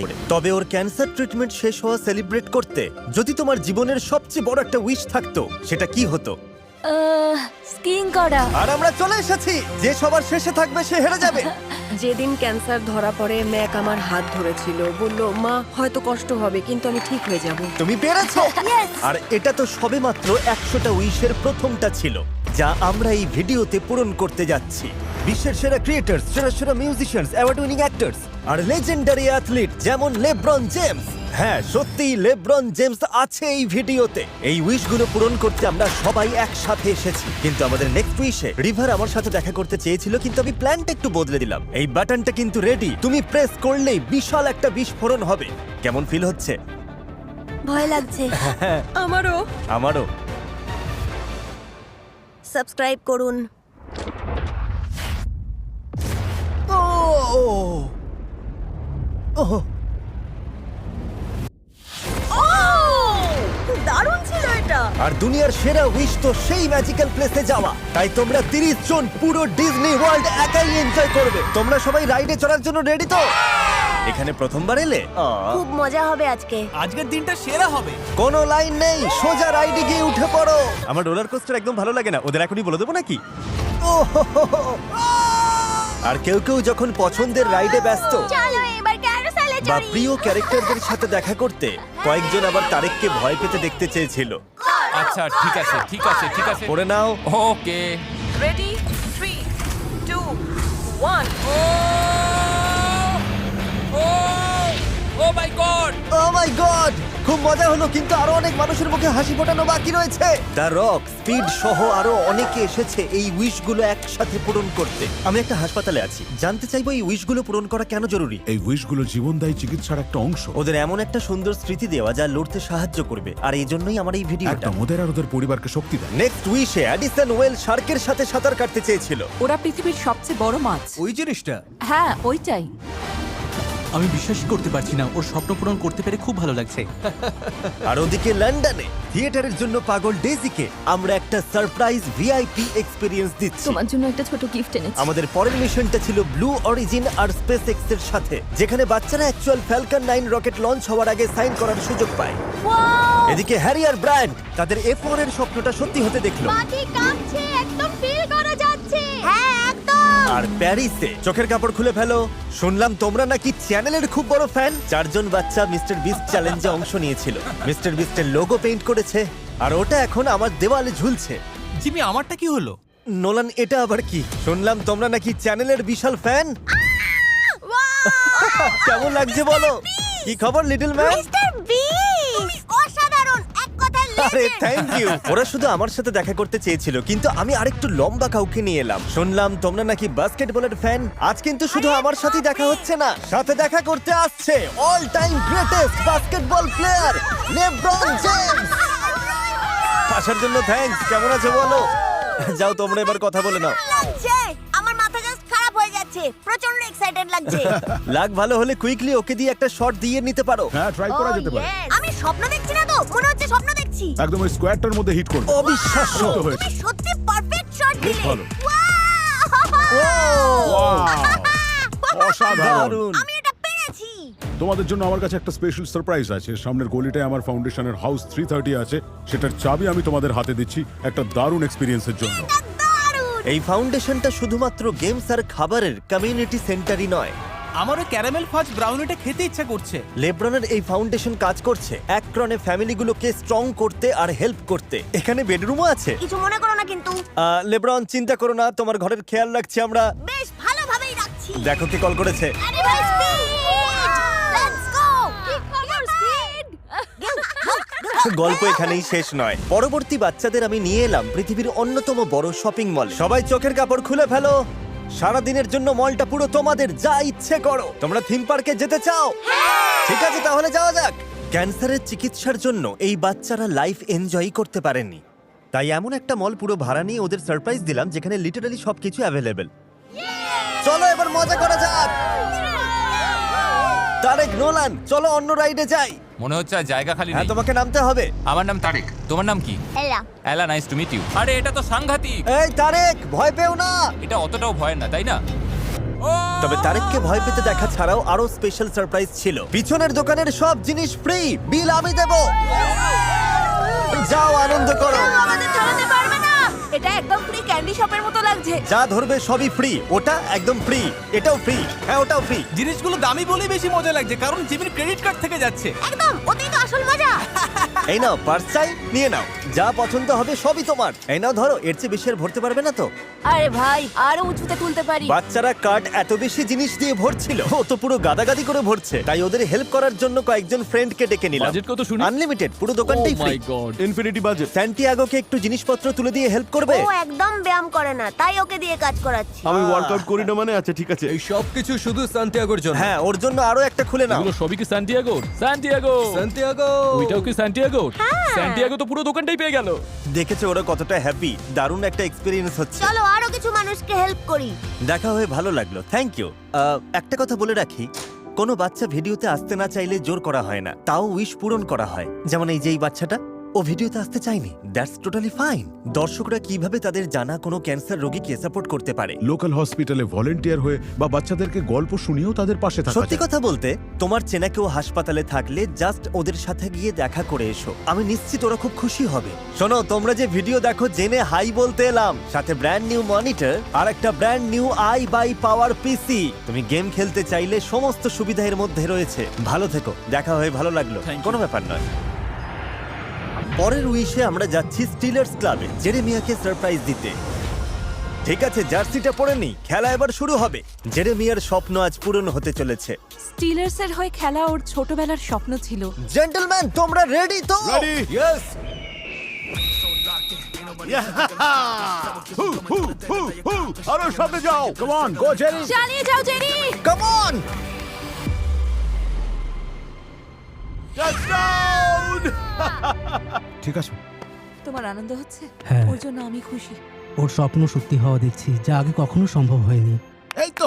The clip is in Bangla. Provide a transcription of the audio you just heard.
করে। তবে ওর ক্যান্সার ট্রিটমেন্ট শেষ হওয়া সেলিব্রেট করতে যদি তোমার জীবনের সবচেয়ে বড় একটা উইশ থাকতো, সেটা কি হতো? স্কিইং করা। আর আমরা চলে এসেছি, যে সবার শেষে থাকবে সে হেরে যাবে। যেদিন ক্যান্সার ধরা পড়ে ম্যাক আমার হাত ধরেছিল, বলল মা হয়তো কষ্ট হবে কিন্তু আমি ঠিক হয়ে যাব। তুমি পেরেছো। আর এটা তো সবেমাত্র 100টা উইশের প্রথমটা ছিল, যা আমরা এই ভিডিওতে পূরণ করতে যাচ্ছি। বিশ্বের সেরা ক্রিয়েটার্স, সেরা সেরা মিউজিশিয়ানস, অ্যাওয়ার্ড উইনিং অ্যাক্টরস আর লেজেন্ডারি অ্যাথলিট যেমন লেব্রন জেমস। হ্যাঁ, সত্যিই লেব্রন জেমস আছে এই ভিডিওতে। এই উইশগুলো পূরণ করতে আমরা সবাই একসাথে এসেছি। কিন্তু আমাদের নেক্সট উইশে রিভার আমার সাথে দেখা করতে চেয়েছিল, কিন্তু আমি প্ল্যানটা একটু বদলে দিলাম। এই বাটনটা কিন্তু রেডি, তুমি প্রেস করলেই বিশাল একটা বিস্ফোরণ হবে। কেমন ফিল হচ্ছে? ভয় লাগছে। আমারও। আমারও। সাবস্ক্রাইব করুন। দারুণ ছিল এটা। আর দুনিয়ার সেরা উইশ তো সেই ম্যাজিক্যাল প্লেসে যাওয়া। তাই তোমরা 30 জন পুরো ডিজনি ওয়ার্ল্ড একাই এনজয় করবে। তোমরা সবাই রাইডে চড়ার জন্য রেডি তো? এখানে প্রথমবার এলে? খুব মজা হবে আজকে। আজকের দিনটা সেরা হবে। কোনো লাইন নেই, সোজা রাইডে গিয়ে উঠে পড়ো। আমার রোলার কোস্টার একদম ভালো লাগে না, ওদের এখনই বলে দেবো নাকি? আর কেউ কেউ যখন পছন্দের রাইডে ব্যস্ত চলো এবার ক্যারোসেলে বা চড়ি। প্রিয় ক্যারেক্টারদের সাথে দেখা করতে, কয়েকজন আবার তারেককে ভয় পেতে দেখতে চেয়েছিল। আচ্ছা ঠিক আছে ঠিক আছে ঠিক আছে। পড়ে নাও। ওকে। রেডি 3 2 1। ও মাই গড। ও মাই গড, খুব মজা হলো, কিন্তু আরো অনেক মানুষের মুখে হাসি ফোটানো বাকি রয়েছে। দ্য রক, স্পিড সহ আরো অনেকে এসেছে এই উইশগুলো একসাথে পূরণ করতে। আমি একটা হাসপাতালে আছি, জানতে চাইবো এই উইশগুলো পূরণ করা কেন জরুরি। এই উইশগুলো জীবনদায়ী চিকিৎসার একটা অংশ। ওদের এমন একটা সুন্দর স্মৃতি দেওয়া যা লড়তে সাহায্য করবে, আর এই জন্যই আমার এই ভিডিওটা। একদম ওদের আর ওদের পরিবারকে শক্তি দেয়। নেক্সট উইশে অ্যাডিসন ওয়েল শার্কের সাথে সাঁতার কাটতে চেয়েছিল। ওরা পৃথিবীর সবচেয়ে বড় মাছ। ওই জিনিসটা হ্যাঁ ওইটাই। আমি বিশ্বাসই করতে পারছি না, ওর স্বপ্ন পূরণ করতে পেরে খুব ভালো লাগছে। আর ওদিকে লন্ডনে থিয়েটারের জন্য পাগল ডেজিকে আমরা একটা সারপ্রাইজ ভিআইপি এক্সপেরিয়েন্স দিচ্ছি। তোমার জন্য একটা ছোট গিফট এনেছি। আমাদের পরের মিশনটা ছিল ব্লু অরিজিন আর স্পেস এক্স এর সাথে, যেখানে বাচ্চারা অ্যাকচুয়াল ফ্যালকন 9 রকেট লঞ্চ হওয়ার আগে সাইন করার সুযোগ পায়। এদিকে হ্যারি আর ব্রায়ান্ট তাদের F1 এর স্বপ্নটা সত্যি হতে দেখলো। মাটি কাঁপছে, একদম ফিল করা যাচ্ছে। হ্যাঁ একদম। আর প্যারিসে চোখের কাপড় খুলে ফেলো, শুনলাম তোমরা নাকি চ্যানেলের খুব বড় ফ্যান। 4 জন বাচ্চা মিস্টার বিস্ট চ্যালেঞ্জে অংশ নিয়েছিল। মিস্টার বিস্টের লোগো পেইন্ট করেছে, আর ওটা এখন আমার দেওয়ালে ঝুলছে। জিমি আমারটা কি হলো? নোলান, এটা আবার কি? শুনলাম তোমরা নাকি চ্যানেলের বিশাল ফ্যান। কেমন লাগছে বলো? কি খবর লিটল ম্যান? মিস্টার বিস্ট অসাধারণ, এক কথায় আরে লেজেন্ড। Thank you. ওরা শুধু আমার সাথে দেখা করতে চেয়েছিল, কিন্তু আমি আরেকটু লম্বা কাউকে নিয়ে এলাম। শুনলাম তোমরা নাকি বাস্কেটবলের ফ্যান। আজ কিন্তু শুধু আমার সাথেই দেখা হচ্ছে না, সাথে দেখা করতে আসছে all time greatest basketball player LeBron James. আসার জন্য থ্যাঙ্কস। কেমন আছো বলো? যাও তোমরা এবার কথা বলে নাও। লাগছে, আমার মাথা জাস্ট খারাপ হয়ে যাচ্ছে, প্রচন্ড এক্সাইটেড লাগছে। লাগ ভালো হলে কুইকলি ওকে দিয়ে একটা শট দিয়ে নিতে পারো। হ্যাঁ, ট্রাই করা যেতে পারে। আমি স্বপ্ন দেখছি না তো, মনে হচ্ছে স্বপ্ন দেখছি। একদম ওই স্কোয়ারটার মধ্যে হিট করবে। অবিশ্বাস্য। তো হয়েছে। তুমি সত্যি পারফেক্ট শট বেশ দিলে। ভালো। Wow! অসাধারণ। দারুণ। আমি এটা পেরেছি। তোমাদের জন্য আমার কাছে একটা স্পেশাল সারপ্রাইজ আছে। সামনের গলিটায় আমার ফাউন্ডেশনের হাউস 330 আছে, সেটার চাবি আমি তোমাদের হাতে দিচ্ছি একটা দারুণ এক্সপিরিয়েন্সের জন্য। দারুণ। এই ফাউন্ডেশনটা শুধুমাত্র গেমস আর খাবারের কমিউনিটি সেন্টারই নয়। আমারও ক্যারামেল ফাজ ব্রাউনিটা খেতে ইচ্ছা করছে। লেব্রনের এই ফাউন্ডেশন কাজ করছে অ্যাক্রনে ফ্যামিলিগুলোকে স্ট্রং করতে আর হেল্প করতে। এখানে বেডরুমও আছে। কিছু মনে করো না কিন্তু। লেব্রন, চিন্তা করো না, তোমার ঘরের খেয়াল রাখছি আমরা। বেশ ভালোভাবেই রাখছি। দেখো কে কল করেছে। আরে ভাই স্পিড! Let's go! কি খবর স্পিড? গল্প এখানেই শেষ নয়। পরবর্তী বাচ্চাদের আমি নিয়ে এলাম পৃথিবীর অন্যতম বড় শপিং মল। সবাই চোখের কাপড় খুলে ফেলো। সারা দিনের জন্য মলটা পুরো তোমাদের, যা ইচ্ছে করো। তোমরা থিম পার্কে যেতে চাও? ঠিক আছে, তাহলে যাওয়া যাক। ক্যান্সারের চিকিৎসার জন্য এই বাচ্চারা লাইফ এনজয় করতে পারেনি, তাই এমন একটা মল পুরো ভাড়া নিয়ে ওদের সারপ্রাইজ দিলাম, যেখানে লিটারালি সবকিছু অ্যাভেলেবেল। চলো এবার মজা করা যাক। তারেক, নোলান, চলো অন্য রাইডে যাই। মনে হচ্ছে আর জায়গা খালি হ্যাঁ, নেই। তোমাকে নামতে হবে। আমার নাম তারেক, তোমার নাম কি? এলা। এলা, নাইস টু মিট ইউ। আরে এটা তো সাংঘাতিক। এই তারেক, ভয় পেও না। এটা অতটাও ভয় না, তাই না? তবে তারেককে ভয় পেতে দেখা ছাড়াও আরো স্পেশাল সারপ্রাইজ ছিল। পিছনের দোকানের সব জিনিস ফ্রি, বিল আমি দেব। যাও আনন্দ করো। আমাদের থামাতে পারবে না। এটা একদম ফ্রি ক্যান্ডি শপের মতো লাগছে। যা ধরবে সবই ফ্রি। ওটা একদম ফ্রি, এটাও ফ্রি, হ্যাঁ ওটাও ফ্রি। জিনিসগুলো দামি বলেই বেশি মজা লাগছে, কারণ জিমির ক্রেডিট কার্ড থেকে যাচ্ছে। একদম, ওতেই তো আসল মজা। এই নাও পার্স চাই, নিয়ে নাও। যা পছন্দ হবে সবই তোমার। এই নাও ধরো, এর চেয়ে বেশি আর ভরতে পারবে না তো। আরে ভাই, আরো উঁচুতে তুলতে পারি। বাচ্চারা কার্ড এত বেশি জিনিস দিয়ে ভরছিল, ও তো পুরো গাদাগাদি করে ভরছে। তাই ওদের হেল্প করার জন্য কয়েকজন ফ্রেন্ডকে ডেকে নিলাম। বাজেট কত শুনি? আনলিমিটেড, পুরো দোকানটাই ফ্রি। God, infinity budget. স্যান্টিয়াগোকে একটু জিনিসপত্র তুলে দিয়ে হেল্প করবে? ও একদম ব্যায়াম করে না, তাই ওকে দিয়ে কাজ করাচ্ছি। আমি ওয়ার্কআউট করি না মানে? আচ্ছা ঠিক আছে। এই সব কিছু শুধু সান্তিয়াগোর জন্য। হ্যাঁ, ওর জন্য আরো একটা খুলে নাও। এগুলো সবই কি সান্টিয়াগো? Santiago, Santiago. ওইটাও কি সান্টিয়াগো? সান্টিয়াগো তো পুরো দোকানটাই পেয়ে গেল। দেখেছো ওরা কতটা হ্যাপি। দারুণ একটা এক্সপেরিয়েন্স হচ্ছে। চলো আরো কিছু মানুষকে হেল্প করি। দেখা হয়ে ভালো লাগলো, থ্যাংক ইউ। একটা কথা বলে রাখি, কোনো বাচ্চা ভিডিওতে আসতে না চাইলে জোর করা হয় না, তাও উইশ পূরণ করা হয়। যেমন এই যে এই বাচ্চাটা, ও ভিডিওতে আসতে চায়নি, দ্যাটস টোটালি ফাইন। দর্শকরা কিভাবে তাদের জানা কোনো ক্যান্সার রোগীকে সাপোর্ট করতে পারে। লোকাল হসপিটালে ভলেন্টিয়ার হয়ে বা বাচ্চাদেরকে গল্প শুনিয়েও তাদের পাশে থাকা সত্যি যায়। কথা বলতে, তোমার চেনা কেউ হাসপাতালে থাকলে জাস্ট ওদের সাথে গিয়ে দেখা করে এসো, আমি নিশ্চিত ওরা খুব খুশি হবে। শোনো, তোমরা যে ভিডিও দেখো জেনে হাই বলতে এলাম, সাথে ব্র্যান্ড নিউ মনিটর আর একটা brand new I buy power PC. তুমি গেম খেলতে চাইলে সমস্ত সুবিধা এর মধ্যে রয়েছে। ভালো থেকো, দেখা হয়ে ভালো লাগলো, কোনো ব্যাপার নয়। পরের উইশে আমরা যাচ্ছি স্টিলার্স ক্লাবে জেরেমিয়াকে সারপ্রাইজ দিতে। ঠিক আছে, জার্সিটা পরে নি, খেলা এবার শুরু হবে। জেরেমিয়ার স্বপ্ন আজ পূরণ হতে চলেছে। স্টিলার্সের হয়ে খেলা ওর ছোটবেলার স্বপ্ন ছিল। জেন্টলম্যান, তোমরা রেডি তো? ইয়েস। আরো সামনে যাও, কাম অন, গো জেরি, চালিয়ে যাও জেরি। Come on. ঠিক আছে। তোমার আনন্দ হচ্ছে? হ্যাঁ। ওর জন্য আমি খুশি। ওর স্বপ্ন সত্যি হওয়া দেখছি, যা আগে কখনো সম্ভব হয়নি। এই তো